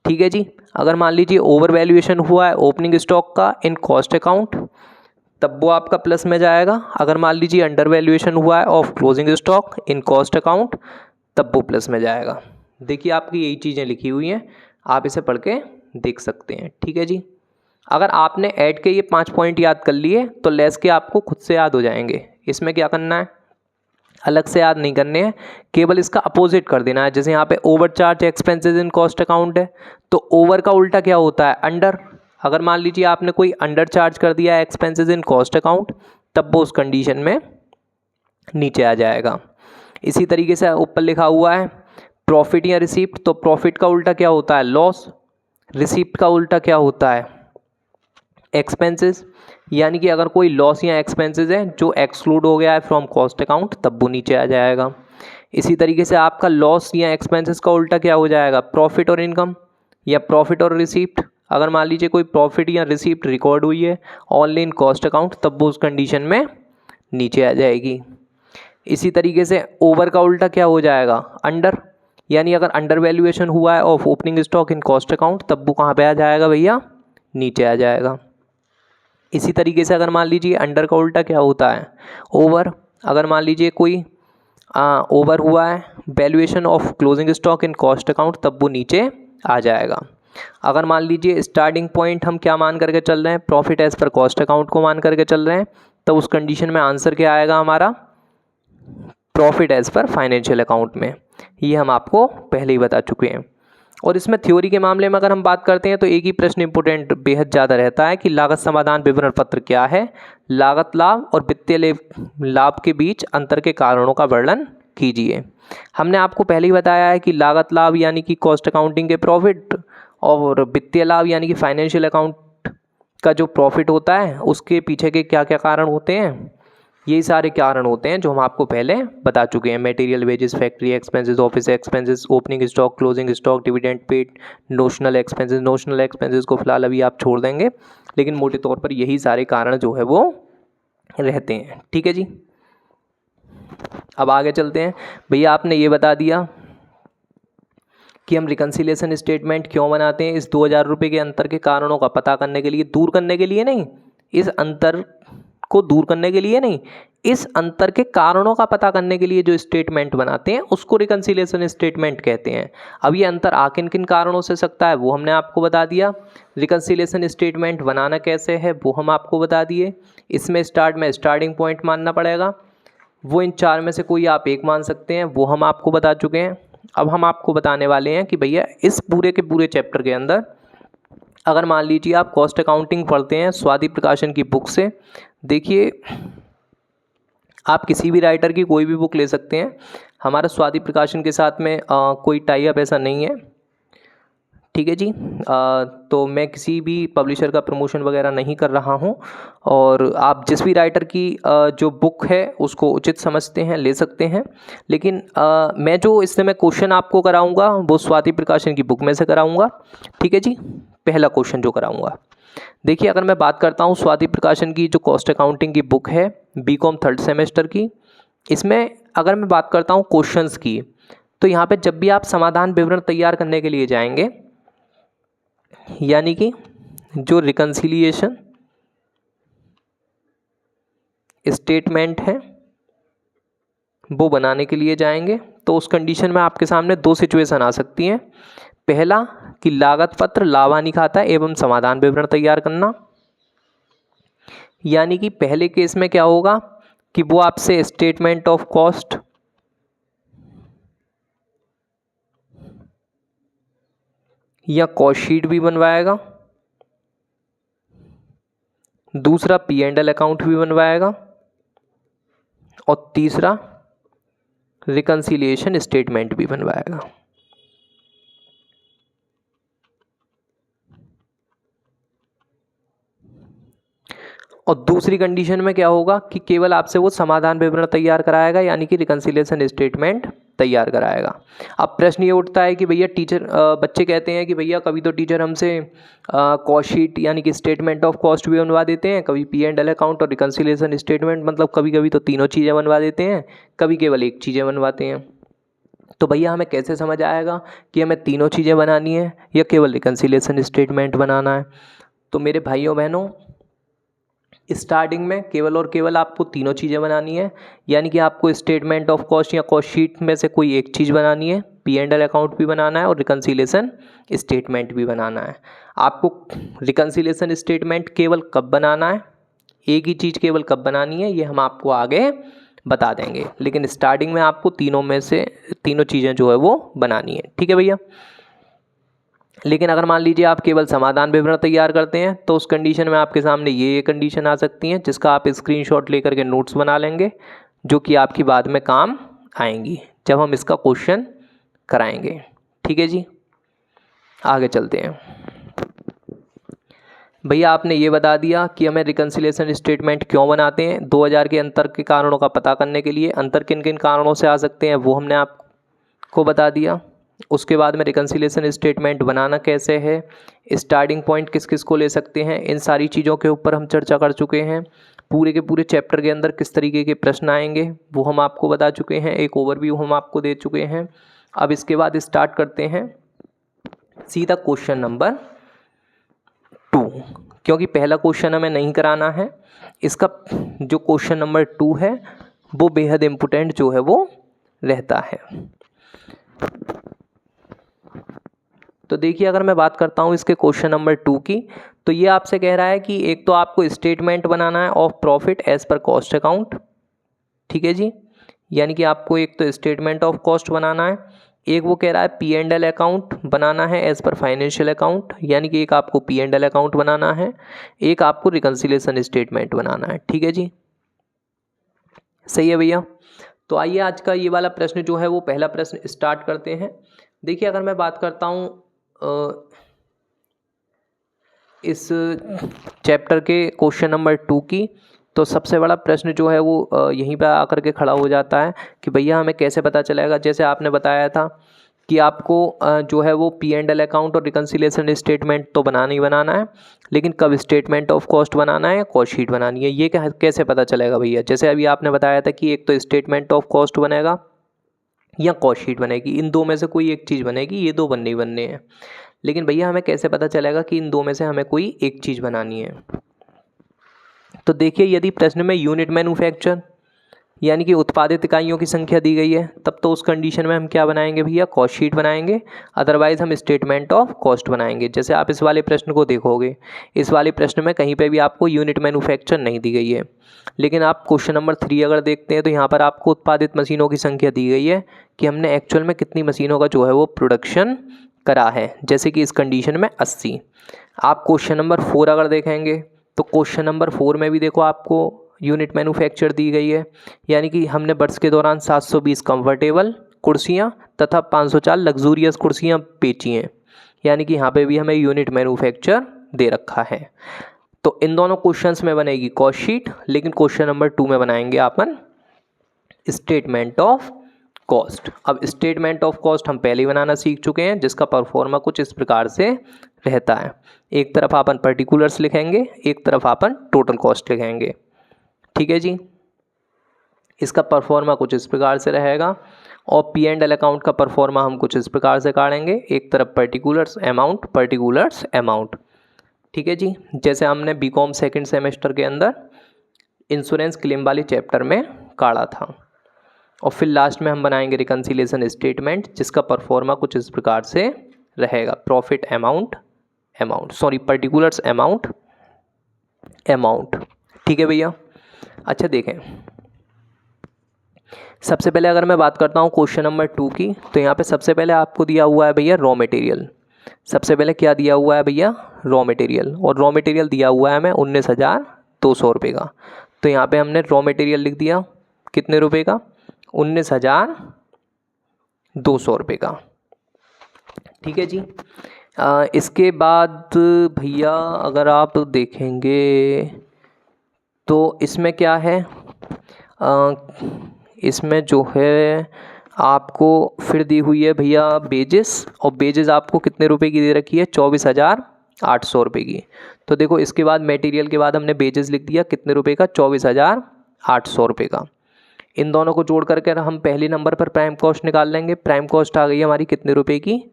ठीक है जी। अगर मान लीजिए ओवर वैल्यूएशन हुआ है ओपनिंग स्टॉक का इन कॉस्ट अकाउंट तब वो आपका प्लस में जाएगा। अगर मान लीजिए अंडर वैल्यूएशन हुआ है of closing stock in cost account तब वो प्लस में जाएगा। देखिए आपकी यही चीज़ें लिखी हुई हैं, आप इसे पढ़ के देख सकते हैं। ठीक है जी। अगर आपने ऐड के ये 5 पॉइंट याद कर लिए तो लेस के आपको खुद से याद हो जाएंगे। इसमें क्या करना है, अलग से याद नहीं करने हैं, केवल इसका अपोजिट कर देना है। जैसे यहाँ पे over charge expenses in cost account है तो ओवर का उल्टा क्या होता है, अंडर। अगर मान लीजिए आपने कोई अंडर चार्ज कर दिया एक्सपेंसेस इन कॉस्ट अकाउंट तब वो उस कंडीशन में नीचे आ जाएगा। इसी तरीके से ऊपर लिखा हुआ है प्रॉफिट या रिसीप्ट, तो प्रॉफिट का उल्टा क्या होता है, लॉस। रिसीप्ट का उल्टा क्या होता है, एक्सपेंसेस। यानी कि अगर कोई लॉस या एक्सपेंसेस है जो एक्सक्लूड हो गया है फ्रॉम कॉस्ट अकाउंट तब वो नीचे आ जाएगा। इसी तरीके से आपका लॉस या एक्सपेंसेस का उल्टा क्या हो जाएगा, प्रॉफिट और इनकम या प्रॉफिट और रिसीप्ट। अगर मान लीजिए कोई प्रॉफिट या रिसीप्ट रिकॉर्ड हुई है ओनली इन कॉस्ट अकाउंट तब वो उस कंडीशन में नीचे आ जाएगी। इसी तरीके से ओवर का उल्टा क्या हो जाएगा, अंडर। यानी अगर अंडर वैल्यूएशन हुआ है of opening stock in cost account तब वो कहाँ पे आ जाएगा भैया, नीचे आ जाएगा। इसी तरीके से अगर मान लीजिए अंडर का उल्टा क्या होता है, ओवर। अगर मान लीजिए कोई ओवर हुआ है valuation of closing stock in cost account तब वो नीचे आ जाएगा। अगर मान लीजिए स्टार्टिंग पॉइंट हम क्या मान करके चल रहे हैं, profit as per cost account को मान करके चल रहे हैं तो उस कंडीशन में आंसर क्या आएगा हमारा, profit as per financial account में। ये हम आपको पहले ही बता चुके हैं। और इसमें थ्योरी के मामले में अगर हम बात करते हैं तो एक ही प्रश्न इंपोर्टेंट बेहद ज़्यादा रहता है कि लागत समाधान विवरण पत्र क्या है, लागत लाभ और वित्तीय लाभ के बीच अंतर के कारणों का वर्णन कीजिए। हमने आपको पहले ही बताया है कि लागत लाभ यानी कि कॉस्ट अकाउंटिंग के प्रॉफिट और वित्तीय लाभ यानी कि फाइनेंशियल अकाउंट का जो प्रॉफिट होता है उसके पीछे के क्या क्या कारण होते हैं। यही सारे कारण होते हैं जो हम आपको पहले बता चुके हैं। Material wages, factory expenses, office expenses, opening stock, closing stock, dividend paid, notional expenses. Notional expenses को फिलहाल अभी आप छोड़ देंगे, लेकिन मोटे तौर पर यही सारे कारण जो है वो रहते हैं। ठीक है जी, अब आगे चलते हैं। भैया आपने ये बता दिया कि हम रिकन्सिलिएशन स्टेटमेंट क्यों बनाते हैं। इस 2000 रुपये के अंतर के कारणों का पता करने के लिए, दूर करने के लिए नहीं, इस अंतर को दूर करने के लिए नहीं, इस अंतर के कारणों का पता करने के लिए जो स्टेटमेंट बनाते हैं उसको रिकन्सिलिएशन स्टेटमेंट कहते हैं। अब ये अंतर आ किन किन कारणों से सकता है वो हमने आपको बता दिया। रिकन्सिलिएशन स्टेटमेंट बनाना कैसे है वो हम आपको बता दिए। इसमें स्टार्टिंग पॉइंट मानना पड़ेगा, वो इन चार में से कोई आप एक मान सकते हैं, वो हम आपको बता चुके हैं। अब हम आपको बताने वाले हैं कि भैया इस पूरे के पूरे चैप्टर के अंदर अगर मान लीजिए आप कॉस्ट अकाउंटिंग पढ़ते हैं स्वाति प्रकाशन की बुक से, देखिए आप किसी भी राइटर की कोई भी बुक ले सकते हैं, हमारा स्वाति प्रकाशन के साथ में कोई टाई अप ऐसा नहीं है। ठीक है जी, तो मैं किसी भी पब्लिशर का प्रमोशन वगैरह नहीं कर रहा हूँ, और आप जिस भी राइटर की जो बुक है उसको उचित समझते हैं ले सकते हैं। लेकिन मैं जो इस समय क्वेश्चन आपको कराऊंगा वो स्वाति प्रकाशन की बुक में से कराऊंगा। ठीक है जी, पहला क्वेश्चन जो कराऊंगा, देखिए अगर मैं बात करता हूँ स्वाति प्रकाशन की जो कॉस्ट अकाउंटिंग की बुक है बीकॉम 3rd सेमेस्टर की, इसमें अगर मैं बात करता हूँ क्वेश्चंस की, तो यहाँ पे जब भी आप समाधान विवरण तैयार करने के लिए जाएंगे, यानी कि जो रिकन्सिलिएशन स्टेटमेंट है वो बनाने के लिए जाएंगे, तो उस कंडीशन में आपके सामने दो सिचुएशन आ सकती हैं। पहला कि लागत पत्र, लाभ हानि खाता एवं समाधान विवरण तैयार करना, यानी कि पहले केस में क्या होगा कि वो आपसे स्टेटमेंट ऑफ कॉस्ट या कॉस्ट शीट भी बनवाएगा, दूसरा P&L अकाउंट भी बनवाएगा, और तीसरा रिकन्सिलिएशन स्टेटमेंट भी बनवाएगा। और दूसरी कंडीशन में क्या होगा कि केवल आपसे वो समाधान विवरण तैयार कराएगा, यानी कि रिकन्सिलिएशन स्टेटमेंट तैयार कराएगा। अब प्रश्न ये उठता है कि भैया बच्चे कहते हैं कि भैया कभी तो टीचर हमसे कॉस्ट शीट यानी कि स्टेटमेंट ऑफ कॉस्ट भी बनवा देते हैं, कभी P&L अकाउंट और रिकन्सिलिएशन स्टेटमेंट, मतलब कभी कभी तो तीनों चीज़ें बनवा देते हैं, कभी केवल एक चीज़ें बनवाते हैं। तो भैया हमें कैसे समझ आएगा कि हमें तीनों चीज़ें बनानी है या केवल रिकन्सिलिएशन स्टेटमेंट बनाना है। तो मेरे भाइयों बहनों, स्टार्टिंग में केवल और केवल आपको तीनों चीज़ें बनानी है, यानी कि आपको स्टेटमेंट ऑफ कॉस्ट या कॉस्ट शीट में से कोई एक चीज़ बनानी है, P&L अकाउंट भी बनाना है और रिकन्सिलिएशन स्टेटमेंट भी बनाना है। आपको रिकन्सिलिएशन स्टेटमेंट केवल कब बनाना है, एक ही चीज़ केवल कब बनानी है, ये हम आपको आगे बता देंगे, लेकिन स्टार्टिंग में आपको तीनों में से तीनों चीज़ें जो है वो बनानी है। ठीक है भैया, लेकिन अगर मान लीजिए आप केवल समाधान विवरण तैयार करते हैं तो उस कंडीशन में आपके सामने ये कंडीशन आ सकती हैं, जिसका आप स्क्रीनशॉट लेकर के नोट्स बना लेंगे, जो कि आपकी बाद में काम आएंगी जब हम इसका क्वेश्चन कराएंगे। ठीक है जी, आगे चलते हैं। भैया आपने ये बता दिया कि हमें रिकन्सिलिएशन स्टेटमेंट क्यों बनाते हैं, 2000 के अंतर के कारणों का पता करने के लिए। अंतर किन किन कारणों से आ सकते हैं वो हमने आपको बता दिया। उसके बाद में रिकन्सिलिएशन स्टेटमेंट बनाना कैसे है, स्टार्टिंग पॉइंट किस किस को ले सकते हैं, इन सारी चीज़ों के ऊपर हम चर्चा कर चुके हैं। पूरे के पूरे चैप्टर के अंदर किस तरीके के प्रश्न आएंगे वो हम आपको बता चुके हैं, एक ओवरव्यू हम आपको दे चुके हैं। अब इसके बाद स्टार्ट करते हैं सीधा क्वेश्चन नंबर 2, क्योंकि पहला क्वेश्चन हमें नहीं कराना है, इसका जो क्वेश्चन नंबर 2 है वो बेहद इम्पोर्टेंट जो है वो रहता है। तो देखिए अगर मैं बात करता हूँ इसके क्वेश्चन नंबर 2 की, तो ये आपसे कह रहा है कि एक तो आपको स्टेटमेंट बनाना है of profit as per cost account. ठीक है जी, यानी कि आपको एक तो स्टेटमेंट ऑफ कॉस्ट बनाना है, एक वो कह रहा है P&L अकाउंट बनाना है एज पर फाइनेंशियल अकाउंट, यानी कि एक आपको P&L अकाउंट बनाना है, एक आपको रिकन्सिलिएशन स्टेटमेंट बनाना है। ठीक है जी, सही है भैया। तो आइए आज का ये वाला प्रश्न जो है वो पहला प्रश्न स्टार्ट करते हैं। देखिए अगर मैं बात करता हूँ इस चैप्टर के क्वेश्चन नंबर 2 की, तो सबसे बड़ा प्रश्न जो है वो यहीं पर आकर के खड़ा हो जाता है कि भैया हमें कैसे पता चलेगा। जैसे आपने बताया था कि आपको जो है वो P&L अकाउंट और रिकन्सिलिएशन स्टेटमेंट तो बनाना ही बनाना है, लेकिन कब स्टेटमेंट ऑफ कॉस्ट बनाना है, कॉस्ट शीट बनानी है, ये कैसे पता चलेगा भैया। जैसे अभी आपने बताया था कि एक तो स्टेटमेंट ऑफ कॉस्ट बनेगा या कॉस्ट शीट बनेगी, इन दो में से कोई एक चीज़ बनेगी, ये दो बनने ही बनने हैं। लेकिन भैया हमें कैसे पता चलेगा कि इन दो में से हमें कोई एक चीज़ बनानी है। तो देखिए, यदि प्रश्न में यूनिट मैन्युफैक्चर यानी कि उत्पादित इकाइयों की संख्या दी गई है, तब तो उस कंडीशन में हम क्या बनाएंगे भैया, कॉस्ट शीट बनाएंगे, अदरवाइज हम स्टेटमेंट ऑफ कॉस्ट बनाएंगे। जैसे आप इस वाले प्रश्न को देखोगे, इस वाले प्रश्न में कहीं पे भी आपको यूनिट मैन्युफैक्चर नहीं दी गई है, लेकिन आप क्वेश्चन नंबर 3 अगर देखते हैं तो यहाँ पर आपको उत्पादित मशीनों की संख्या दी गई है कि हमने एक्चुअल में कितनी मशीनों का जो है वो प्रोडक्शन करा है, जैसे कि इस कंडीशन में 80। आप क्वेश्चन नंबर 4 अगर देखेंगे तो क्वेश्चन नंबर 4 में भी देखो आपको यूनिट मैन्युफैक्चर दी गई है, यानी कि हमने वर्ष के दौरान 720 कंफर्टेबल कुर्सियाँ तथा 504 लग्जूरियस कुर्सियाँ बेची हैं, यानी कि यहाँ पे भी हमें यूनिट मैन्युफैक्चर दे रखा है। तो इन दोनों क्वेश्चंस में बनेगी कॉस्ट शीट, लेकिन क्वेश्चन नंबर 2 में बनाएंगे अपन स्टेटमेंट ऑफ कॉस्ट। अब स्टेटमेंट ऑफ कॉस्ट हम पहले ही बनाना सीख चुके हैं, जिसका परफॉर्मा कुछ इस प्रकार से रहता है। एक तरफ अपन पर्टिकुलर्स लिखेंगे, एक तरफ अपन टोटल कॉस्ट लिखेंगे, ठीक है जी। इसका परफॉर्मा कुछ इस प्रकार से रहेगा और P&L अकाउंट का परफॉर्मा हम कुछ इस प्रकार से काटेंगे, एक तरफ पर्टिकुलर्स अमाउंट, ठीक है जी। जैसे हमने बीकॉम सेकंड सेमेस्टर के अंदर इंश्योरेंस क्लेम वाली चैप्टर में काटा था। और फिर लास्ट में हम बनाएंगे रिकन्सिलिएशन स्टेटमेंट, जिसका परफॉर्मा कुछ इस प्रकार से रहेगा, प्रॉफिट पर्टिकुलर्स अमाउंट, ठीक है भैया। अच्छा देखें, सबसे पहले अगर मैं बात करता हूँ क्वेश्चन नंबर 2 की, तो यहाँ पे सबसे पहले आपको दिया हुआ है भैया रॉ मटेरियल। सबसे पहले क्या दिया हुआ है भैया, रॉ मटेरियल, और रॉ मटेरियल दिया हुआ है हमें 19,200 रुपये का। तो यहाँ पे हमने रॉ मटेरियल लिख दिया कितने रुपए का, 19,200 रुपये का, ठीक है जी। इसके बाद भैया अगर आप देखेंगे तो इसमें क्या है, इसमें जो है आपको फिर दी हुई है भैया बेजेस, और बेजेस आपको कितने रुपए की दे रखी है, 24,800 रुपये की। तो देखो इसके बाद मटेरियल के बाद हमने बेजेस लिख दिया कितने रुपए का, 24,800 रुपये का। इन दोनों को जोड़ करके हम पहले नंबर पर प्राइम कॉस्ट निकाल लेंगे। प्राइम कॉस्ट आ गई हमारी कितने रुपए की,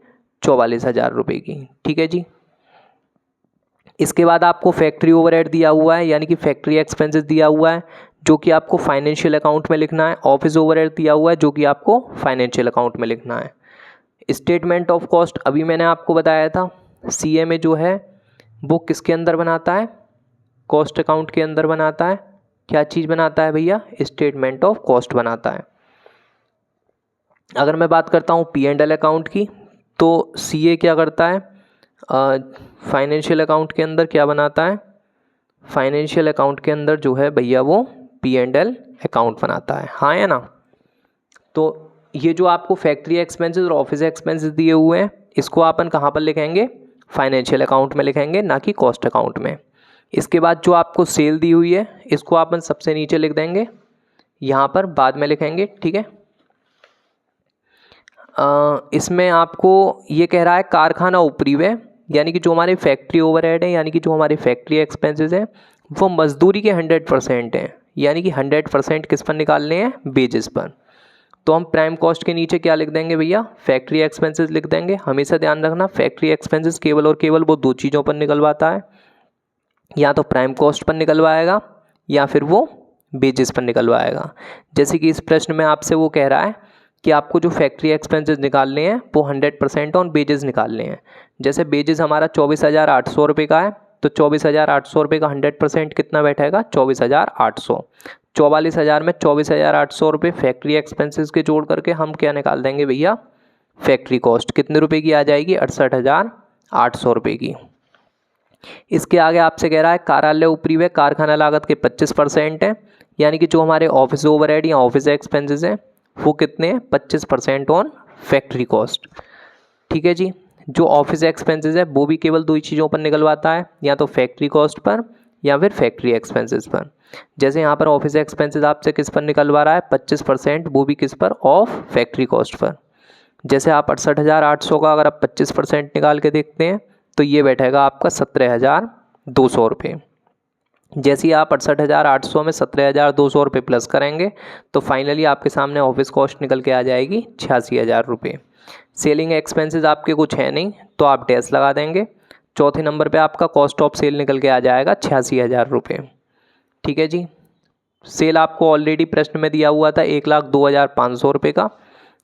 44,000 रुपये की, ठीक है जी। इसके बाद आपको फैक्ट्री ओवरहेड दिया हुआ है, यानी कि फैक्ट्री एक्सपेंसेस दिया हुआ है, जो कि आपको फाइनेंशियल अकाउंट में लिखना है। ऑफिस ओवरहेड दिया हुआ है, जो कि आपको फाइनेंशियल अकाउंट में लिखना है। स्टेटमेंट ऑफ कॉस्ट अभी मैंने आपको बताया था, CA में जो है वो किसके अंदर बनाता है, कॉस्ट अकाउंट के अंदर बनाता है। क्या चीज़ बनाता है भैया, स्टेटमेंट ऑफ कॉस्ट बनाता है। अगर मैं बात करता हूँ P&L अकाउंट की, तो CA क्या करता है, फाइनेंशियल अकाउंट के अंदर क्या बनाता है, फाइनेंशियल अकाउंट के अंदर जो है भैया वो P&L अकाउंट बनाता है, हाँ या ना। तो ये जो आपको फैक्ट्री एक्सपेंसेस और ऑफिस एक्सपेंसेस दिए हुए हैं, इसको अपन कहाँ पर लिखेंगे, फाइनेंशियल अकाउंट में लिखेंगे, ना कि कॉस्ट अकाउंट में। इसके बाद जो आपको सेल दी हुई है, इसको अपन सबसे नीचे लिख देंगे, यहाँ पर बाद में लिखेंगे, ठीक है। इसमें आपको ये कह रहा है कारखाना ऊपरी व्यय, यानी कि जो हमारे फैक्ट्री ओवरहेड है, यानी कि जो हमारे फैक्ट्री एक्सपेंसेस हैं वो मजदूरी के 100% हैं, यानी कि 100% किस पर निकालने हैं, बेजेस पर। तो हम प्राइम कॉस्ट के नीचे क्या लिख देंगे भैया, फैक्ट्री एक्सपेंसेस लिख देंगे। हमेशा ध्यान रखना फैक्ट्री एक्सपेंसेस केवल और केवल वो दो चीज़ों पर निकलवाता है, या तो प्राइम कॉस्ट पर निकलवाएगा या फिर वो बेजेस पर निकलवाएगा। जैसे कि इस प्रश्न में आपसे वो कह रहा है कि आपको जो फैक्ट्री एक्सपेंसेस निकालने हैं वो 100% ऑन बेजेस निकालने हैं। जैसे बेजेस हमारा 24,800 रुपये का है, तो 24,800 रुपये का 100% कितना बैठेगा, 24,800। 44,000 में 24,800 रुपये फैक्ट्री एक्सपेंसेस के जोड़ करके हम क्या निकाल देंगे भैया, फैक्ट्री कॉस्ट कितने रुपए की आ जाएगी, 68,800 रुपये की। इसके आगे आपसे कह रहा है कार्यालय ऊपरी व्यय कारखाना लागत के 25% है, यानी कि जो हमारे ऑफिस ओवरहेड या ऑफिस एक्सपेंसेस हैं वो कितने हैं, 25% ऑन फैक्ट्री कॉस्ट, ठीक है जी। जो ऑफिस एक्सपेंसेस है वो भी केवल दो ही चीज़ों पर निकलवाता है, या तो फैक्ट्री कॉस्ट पर या फिर फैक्ट्री एक्सपेंसेस पर। जैसे यहाँ पर ऑफिस एक्सपेंसेस आपसे किस पर निकलवा रहा है 25%, वो भी किस पर, ऑफ फैक्ट्री कॉस्ट पर। जैसे आप 68,800 का अगर आप 25% निकाल के देखते हैं तो ये बैठेगा आपका 17,200 रुपये। जैसे ही आप 68,800 में 17,200 रुपये प्लस करेंगे तो फाइनली आपके सामने ऑफिस कॉस्ट निकल के आ जाएगी 86,000 रुपये। सेलिंग एक्सपेंसेस आपके कुछ है नहीं तो आप डैश लगा देंगे। चौथे नंबर पे आपका कॉस्ट ऑफ सेल निकल के आ जाएगा 86,000 रुपये। ठीक है जी। सेल आपको ऑलरेडी प्रश्न में दिया हुआ था 1,02,500 रुपये का।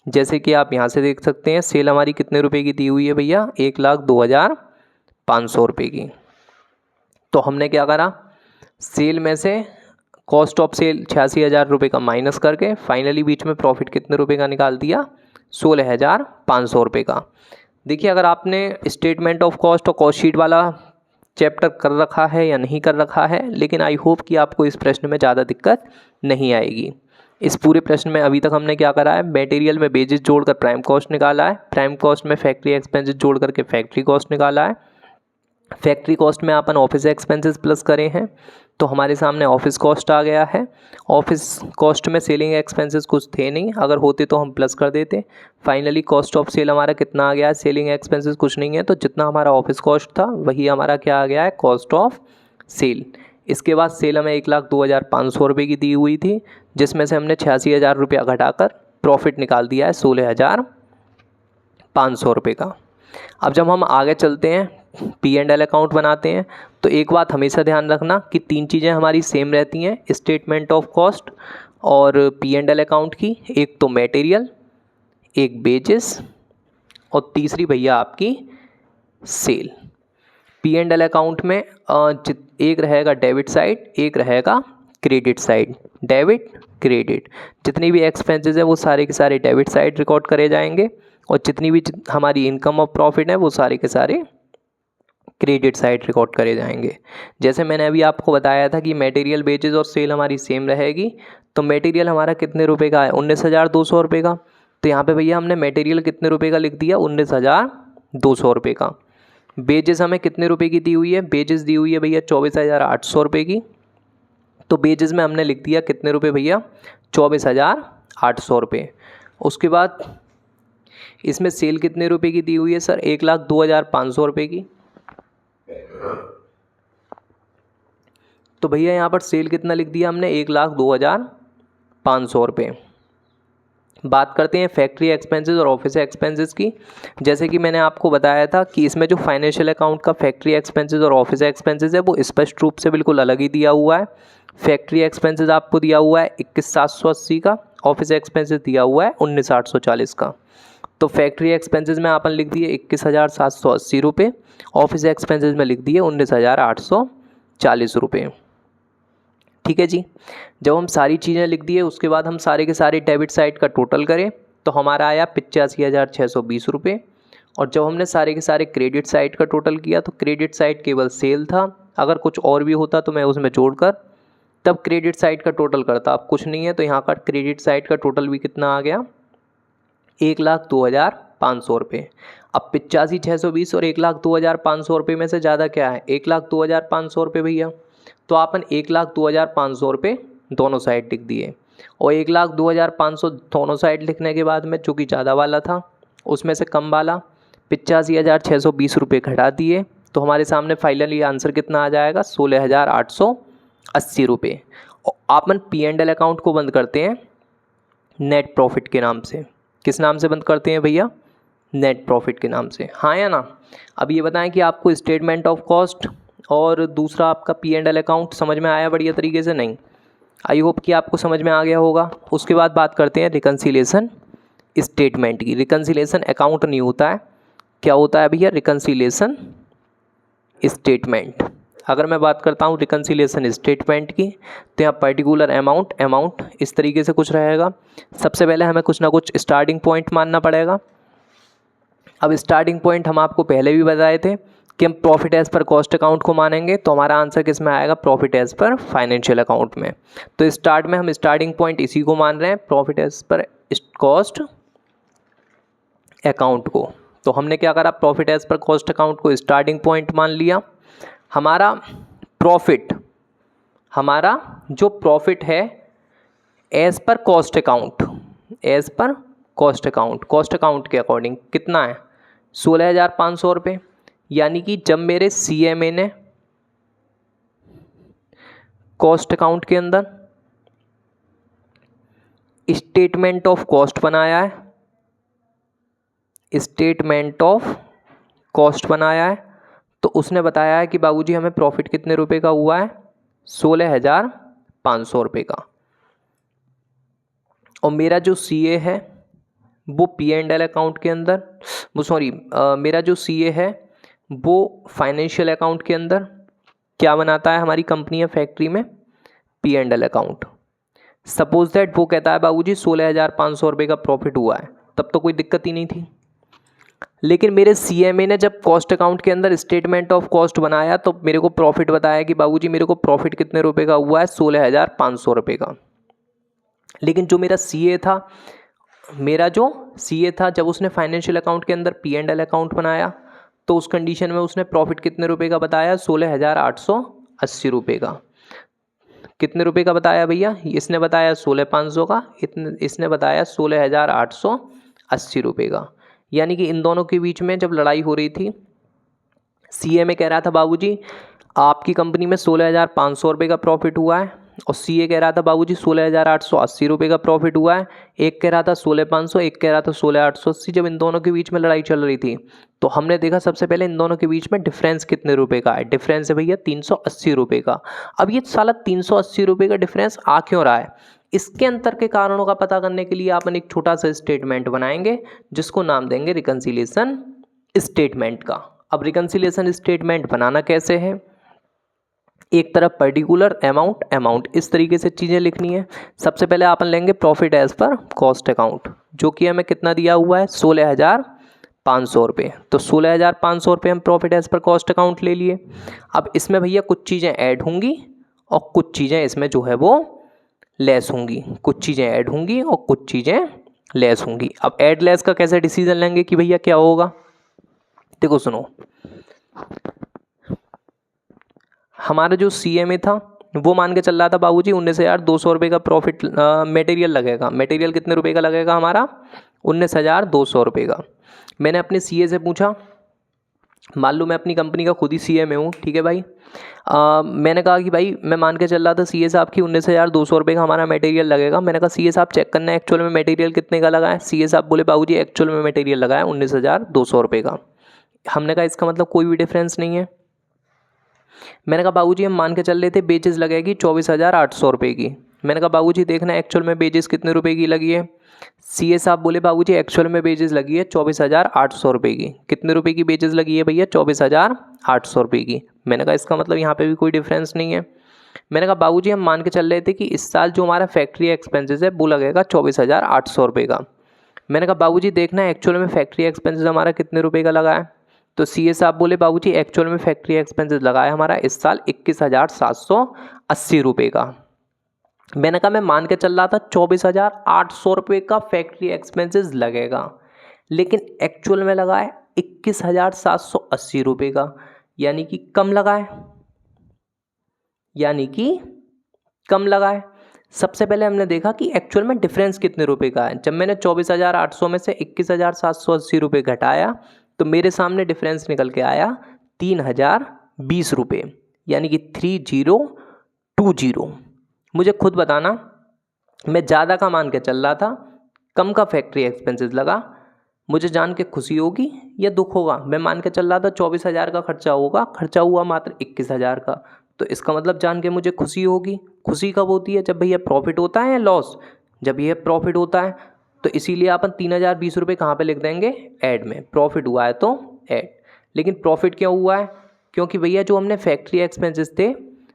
जैसे कि आप यहाँ से देख सकते हैं सेल हमारी कितने रुपए की दी हुई है भैया, 1,02,500 रुपये की। तो हमने क्या करा, सेल में से कॉस्ट ऑफ सेल 86,000 रुपये का माइनस करके फाइनली बीच में प्रॉफिट कितने रुपए का निकाल दिया, 16,500 रुपये का। देखिए अगर आपने स्टेटमेंट ऑफ कॉस्ट और कॉस्ट शीट वाला चैप्टर कर रखा है या नहीं कर रखा है, लेकिन आई होप कि आपको इस प्रश्न में ज़्यादा दिक्कत नहीं आएगी। इस पूरे प्रश्न में अभी तक हमने क्या करा है, मटेरियल में बेसिस जोड़कर प्राइम कॉस्ट निकाला है, प्राइम कॉस्ट में फैक्ट्री एक्सपेंसेस जोड़ करके फैक्ट्री कॉस्ट निकाला है, फैक्ट्री कॉस्ट में अपन ऑफिस एक्सपेंसेस प्लस करे हैं तो हमारे सामने ऑफिस कॉस्ट आ गया है। ऑफिस कॉस्ट में सेलिंग एक्सपेंसेस कुछ थे नहीं, अगर होते तो हम प्लस कर देते। फाइनली कॉस्ट ऑफ सेल हमारा कितना आ गया है, सेलिंग एक्सपेंसेस कुछ नहीं है तो जितना हमारा ऑफिस कॉस्ट था वही हमारा क्या आ गया है, कॉस्ट ऑफ सेल। इसके बाद सेल हमें 1,02,500 रुपये की दी हुई थी, जिसमें से हमने 86,000 रुपया घटाकर प्रॉफिट निकाल दिया है 16,500 रुपये का। अब जब हम आगे चलते हैं P&L अकाउंट बनाते हैं तो एक बात हमेशा ध्यान रखना कि तीन चीज़ें हमारी सेम रहती हैं स्टेटमेंट ऑफ कॉस्ट और P&L अकाउंट की, एक तो मटेरियल, एक बेजेस और तीसरी भैया आपकी सेल। P&L अकाउंट में एक रहेगा डेबिट साइड, एक रहेगा क्रेडिट साइड। डेबिट क्रेडिट, जितनी भी एक्सपेंसेस है वो सारे के सारे डेबिट साइड रिकॉर्ड करे जाएंगे और जितनी भी हमारी इनकम और प्रॉफिट है वो सारे के सारे क्रेडिट साइड रिकॉर्ड करे जाएंगे। जैसे मैंने अभी आपको बताया था कि मटेरियल, बेचेज और सेल हमारी सेम रहेगी, तो मटेरियल हमारा कितने रुपए का है, 19,200 रुपये का। तो यहाँ पे भैया हमने मटेरियल कितने रुपए का लिख दिया, 19,200 रुपये का। बेजेस हमें कितने रुपए की दी हुई है, बेजेस दी हुई है भैया 24,800 रुपये की। तो बेजेस में हमने लिख दिया कितने रुपए भैया, 24,800 रुपये। उसके बाद इसमें सेल कितने रुपए की दी हुई है सर, 1,02,500 रुपये की। तो भैया यहाँ पर सेल कितना लिख दिया हमने, 1,02,500 रुपये। बात करते हैं फैक्ट्री एक्सपेंसेस और ऑफिस एक्सपेंसेस की। जैसे कि मैंने आपको बताया था कि इसमें जो फाइनेंशियल अकाउंट का फैक्ट्री एक्सपेंसेस और ऑफिस एक्सपेंसेस है वो स्पष्ट रूप से बिल्कुल अलग ही दिया हुआ है। फैक्ट्री एक्सपेंसेस आपको दिया हुआ है 21,780 का, ऑफिस एक्सपेंसेस दिया हुआ है 19,840 का। तो फैक्ट्री एक्सपेंसेस में आपने लिख दिए 21,780 रुपये, ऑफिस एक्सपेंसेस में लिख दिए 19,840 रुपये। ठीक है जी। जब हम सारी चीज़ें लिख दिए उसके बाद हम सारे के सारे डेबिट साइड का टोटल करें तो हमारा आया 85,620 रुपये। और जब हमने सारे के सारे क्रेडिट साइड का टोटल किया तो क्रेडिट साइड केवल सेल था, अगर कुछ और भी होता तो मैं उसमें जोड़कर तब क्रेडिट साइड का टोटल करता, अब कुछ नहीं है तो यहाँ का क्रेडिट साइड का टोटल भी कितना आ गया, 1,02,500 रुपये। अब 85,620 और 1,02,500 रुपये में से ज़्यादा क्या है, 1,02,500 रुपये भैया। तो आपन 1,02,500 रुपये दोनों साइड लिख दिए और 1,02,500 दोनों साइड लिखने के बाद में चूँकि ज़्यादा वाला था उसमें से कम वाला 85,620 रुपये घटा दिए तो हमारे सामने फाइनली आंसर कितना आ जाएगा, 16,880 रुपये। और आपन P&L अकाउंट को बंद करते हैं नेट प्रॉफिट के नाम से। किस नाम से बंद करते हैं भैया, नेट प्रॉफिट के नाम से, हाँ या ना। अब ये बताएं कि आपको स्टेटमेंट ऑफ कॉस्ट और दूसरा आपका P&L अकाउंट समझ में आया बढ़िया तरीके से, नहीं? आई होप कि आपको समझ में आ गया होगा। उसके बाद बात करते हैं रिकन्सिलेशन स्टेटमेंट की। रिकन्सिलेशन अकाउंट नहीं होता है, क्या होता है भैया, रिकन्सिलेशन स्टेटमेंट। अगर मैं बात करता हूँ रिकन्सिलेशन स्टेटमेंट की तो यहाँ पर्टिकुलर अमाउंट इस तरीके से कुछ रहेगा। सबसे पहले हमें कुछ ना कुछ स्टार्टिंग पॉइंट मानना पड़ेगा। अब स्टार्टिंग पॉइंट हम आपको पहले भी बताए थे कि हम profit as per cost account को मानेंगे तो हमारा आंसर किस में आएगा, profit as per financial account में। तो स्टार्ट में हम स्टार्टिंग पॉइंट इसी को मान रहे हैं, profit as per cost account को। तो हमने क्या करा, profit as per cost account को स्टार्टिंग पॉइंट मान लिया। हमारा प्रॉफिट हमारा जो प्रॉफिट है as per cost account, as per cost account, cost account के अकॉर्डिंग कितना है 16,500 रुपये। यानी कि जब मेरे CMA ने कॉस्ट अकाउंट के अंदर स्टेटमेंट ऑफ कॉस्ट बनाया है, स्टेटमेंट ऑफ कॉस्ट बनाया है, तो उसने बताया है कि बाबूजी हमें प्रॉफिट कितने रुपए का हुआ है 16,500 रुपये का। और मेरा जो CA है वो P&L अकाउंट के अंदर, मेरा जो CA है वो फाइनेंशियल अकाउंट के अंदर क्या बनाता है, हमारी कंपनी या फैक्ट्री में P&L अकाउंट। सपोज दैट वो कहता है बाबूजी 16,500 रुपये का प्रॉफिट हुआ है, तब तो कोई दिक्कत ही नहीं थी। लेकिन मेरे CMA ने जब कॉस्ट अकाउंट के अंदर स्टेटमेंट ऑफ कॉस्ट बनाया तो मेरे को प्रॉफिट बताया कि बाबूजी मेरे को प्रॉफिट कितने रुपए का हुआ है 16,500 रुपये का। लेकिन जो मेरा CA था, जब उसने फाइनेंशियल अकाउंट के अंदर P&L अकाउंट बनाया तो उस कंडीशन में उसने प्रॉफिट कितने रुपए का बताया 16,880 रुपये का। कितने रुपए का बताया भैया, इसने बताया 16,500 का, इसने बताया 16,880 रुपये का। यानी कि इन दोनों के बीच में जब लड़ाई हो रही थी, CMA कह रहा था बाबूजी आपकी कंपनी में 16,500 रुपये का प्रॉफिट हुआ है, और CA कह रहा था बाबूजी 16,880 रुपये का प्रॉफिट हुआ है। एक कह रहा था 16,500, एक कह रहा था 16,880। जब इन दोनों के बीच में लड़ाई चल रही थी तो हमने देखा सबसे पहले इन दोनों के बीच में डिफरेंस कितने रुपए का है। डिफरेंस है भैया 380 रुपये का। अब ये साला 380 रुपये का डिफरेंस आ क्यों रहा है, इसके अंतर के कारणों का पता करने के लिए अपन एक छोटा सा स्टेटमेंट बनाएंगे जिसको नाम देंगे रिकंसिलिएशन स्टेटमेंट का। अब रिकंसिलिएशन स्टेटमेंट बनाना कैसे है, एक तरफ पर्टिकुलर अमाउंट इस तरीके से चीज़ें लिखनी है। सबसे पहले अपन लेंगे profit as per cost account, जो कि हमें कितना दिया हुआ है 16,500 रुपये। तो 16,500 रुपये हम profit as per cost account ले लिए। अब इसमें भैया कुछ चीज़ें ऐड होंगी और कुछ चीज़ें इसमें जो है वो लेस होंगी, कुछ चीज़ें ऐड होंगी और कुछ चीज़ें लेस होंगी। अब ऐड लेस का कैसे डिसीजन लेंगे कि भैया क्या होगा, देखो सुनो, हमारा जो CMA था वो मान के चल रहा था बाबूजी 19,200 रुपये का प्रॉफिट मटेरियल लगेगा। मटेरियल कितने रुपए का लगेगा हमारा 19,200 रुपये का। मैंने अपने CA से पूछा, मान लो मैं अपनी कंपनी का खुद ही CMA हूँ, ठीक है भाई। मैंने कहा कि भाई मैं मान के चल रहा था CA साहब की 19,200 रुपये का हमारा मटेरियल लगेगा। मैंने कहा CA साहब चेक करना है एक्चुअल में मटेरियल कितने का लगा है। CA साहब बोले बाबूजी एक्चुअल में मटेरियल लगा है 19,200 रुपये का। हमने कहा इसका मतलब कोई भी डिफरेंस नहीं है। मैंने कहा बाबूजी हम मान के चल रहे थे बेचेस लगेगी 24,800 रुपये की। मैंने कहा बाबूजी देखना एक्चुअल में बेचेस कितने रुपए की लगी है। CA साहब बोले बाबूजी एक्चुअल में बेचेस लगी है 24,800 रुपये की। कितने रुपए की बेचेस लगी है भैया 24,800 रुपये की। मैंने कहा इसका मतलब यहाँ पे भी कोई डिफरेंस नहीं है। मैंने कहा बाबूजी हम मान के चल रहे थे कि इस साल जो हमारा फैक्ट्री एक्सपेंसेस है वो लगेगा 24,800 रुपये का। मैंने कहा बाबूजी देखना एक्चुअल में फैक्ट्री एक्सपेंसेस हमारा कितने रुपये का लगा है। तो CA साहब बोले बाबूजी एक्चुअल में फैक्ट्री एक्सपेंसेस लगा है हमारा इस साल 21,780 रुपये का। मैंने कहा मैं मान के चल रहा था 24,800 रुपये का फैक्ट्री एक्सपेंसेस लगेगा, लेकिन एक्चुअल में लगा है 21,780 रुपये का, यानी कि कम लगा है, सबसे पहले हमने देखा कि एक्चुअल में डिफरेंस कितने रुपए का है। जब मैंने 24,800 में से 21,780 रुपये घटाया तो मेरे सामने डिफरेंस निकल के आया 3,020 रुपये, यानी कि 3020। मुझे खुद बताना, मैं ज़्यादा का मान के चल रहा था, कम का फैक्ट्री एक्सपेंसेस लगा, मुझे जान के खुशी होगी या दुख होगा। मैं मान के चल रहा था 24,000 का खर्चा होगा, खर्चा हुआ मात्र 21,000 का, तो इसका मतलब जान के मुझे खुशी होगी। खुशी कब होती है, जब भैया प्रॉफिट होता है या लॉस, जब यह प्रॉफिट होता है। तो इसीलिए अपन 3,020 रुपये कहाँ पे लिख देंगे, ऐड में। प्रॉफिट हुआ है तो ऐड। लेकिन प्रॉफिट क्यों हुआ है, क्योंकि भैया जो हमने फैक्ट्री एक्सपेंसेस थे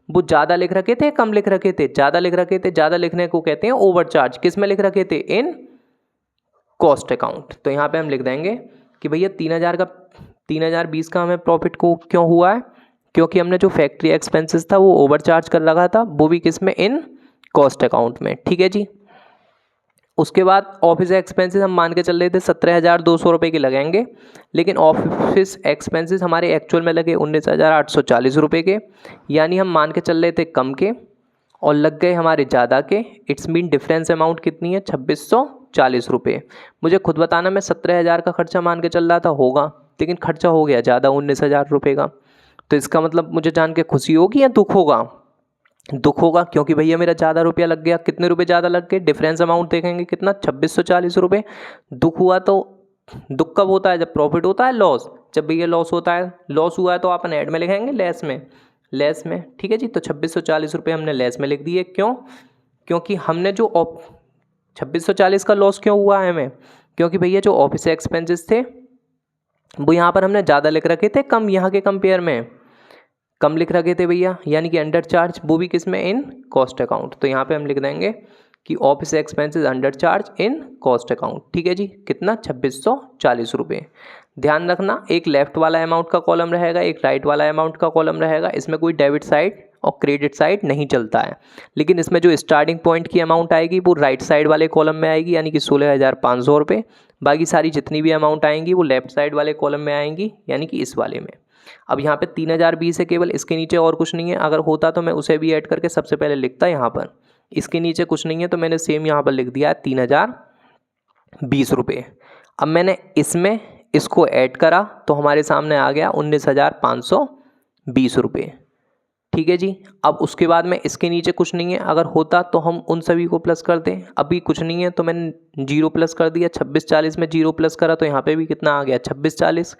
वो ज़्यादा लिख रखे थे, कम लिख रखे थे, ज़्यादा लिख रखे थे। ज़्यादा लिखने को कहते हैं ओवरचार्ज। किस में लिख रखे थे, इन कॉस्ट अकाउंट। तो यहाँ पे हम लिख देंगे कि भैया 3,020 का हमें प्रॉफिट को क्यों हुआ है, क्योंकि हमने जो फैक्ट्री एक्सपेंसेस था वो ओवरचार्ज कर रखा था, वो भी किस में, इन कॉस्ट अकाउंट में। ठीक है जी। उसके बाद ऑफिस एक्सपेंसेस हम मान के चल रहे थे 17,200 रुपये के लगेंगे, लेकिन ऑफिस एक्सपेंसेस हमारे एक्चुअल में लगे 19,840 रुपये के, यानी हम मान के चल रहे थे कम के। और लग गए हमारे ज़्यादा के। इट्स मीन डिफरेंस अमाउंट कितनी है 2640 रुपये। मुझे खुद बताना, मैं 17,000 का खर्चा मान के चल रहा था होगा, लेकिन खर्चा हो गया ज़्यादा 19,000 रुपये का। तो इसका मतलब मुझे जान के खुशी होगी या दुख होगा? दुख होगा, क्योंकि भैया मेरा ज़्यादा रुपया लग गया। कितने रुपए ज़्यादा लग गए? डिफरेंस अमाउंट देखेंगे कितना, 2640 रुपये। दुख हुआ तो दुख कब होता है? जब प्रॉफिट होता है, लॉस जब भैया लॉस होता है। लॉस हुआ है तो अपन ऐड में लिखेंगे लेस में, लेस में। ठीक है जी, तो 2640 रुपये हमने लेस में लिख दिए। क्यों? क्योंकि हमने जो 2640 का लॉस क्यों हुआ है हमें? क्योंकि भैया जो ऑफिस एक्सपेंसेस थे वो यहाँ पर हमने ज़्यादा लिख रखे थे, कम यहाँ के कंपेयर में कम लिख रखे थे भैया, यानी कि अंडर चार्ज, वो भी किस में? In cost account. तो यहाँ पे हम लिख देंगे कि office expenses under charge in cost account. ठीक है जी, कितना? 2640 रुपये। ध्यान रखना, एक लेफ्ट वाला अमाउंट का कॉलम रहेगा, एक राइट वाला अमाउंट का कॉलम रहेगा। इसमें कोई डेबिट साइड और क्रेडिट साइड नहीं चलता है, लेकिन इसमें जो स्टार्टिंग पॉइंट की अमाउंट आएगी वो राइट साइड वाले कॉलम में आएगी, यानी कि 16,500 रुपये। बाकी सारी जितनी भी अमाउंट आएंगी वो लेफ्ट साइड वाले कॉलम में आएंगी, यानी कि इस वाले में। अब यहाँ पे 3020 है केवल, इसके नीचे और कुछ नहीं है। अगर होता तो मैं उसे भी ऐड करके सबसे पहले लिखता यहाँ पर। इसके नीचे कुछ नहीं है तो मैंने सेम यहाँ पर लिख दिया 3020 रुपये। अब मैंने इसमें इसको ऐड करा तो हमारे सामने आ गया 19,520 रुपये। ठीक है जी। अब उसके बाद में इसके नीचे कुछ नहीं है, अगर होता तो हम उन सभी को प्लस कर दें। अभी कुछ नहीं है तो मैंने 0 प्लस कर दिया। 2640 में 0 प्लस करा तो यहाँ पे भी कितना आ गया? 2640।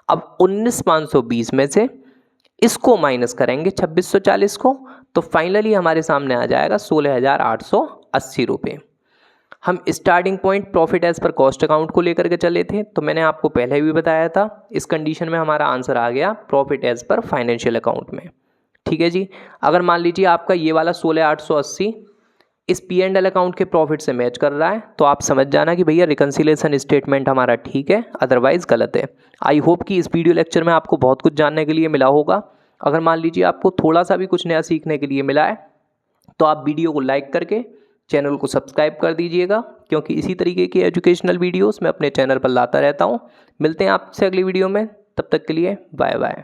अब 19,520 में से इसको माइनस करेंगे 2640 को, तो फाइनली हमारे सामने आ जाएगा 16,880 रुपये। हम starting point profit as per cost account को लेकर के चले थे, तो मैंने आपको पहले भी बताया था। इस कंडीशन में हमारा आंसर आ गया profit as per financial account में। ठीक है जी। अगर मान लीजिए आपका ये वाला 16,880 इस P&L अकाउंट के प्रॉफिट से मैच कर रहा है, तो आप समझ जाना कि भैया रिकन्सिलेशन स्टेटमेंट हमारा ठीक है, अदरवाइज गलत है। आई होप कि इस वीडियो लेक्चर में आपको बहुत कुछ जानने के लिए मिला होगा। अगर मान लीजिए आपको थोड़ा सा भी कुछ नया सीखने के लिए मिला है तो आप वीडियो को लाइक करके चैनल को सब्सक्राइब कर दीजिएगा, क्योंकि इसी तरीके की एजुकेशनल वीडियोस मैं अपने चैनल पर लाता रहता हूँ। मिलते हैं आपसे अगली वीडियो में, तब तक के लिए बाय बाय।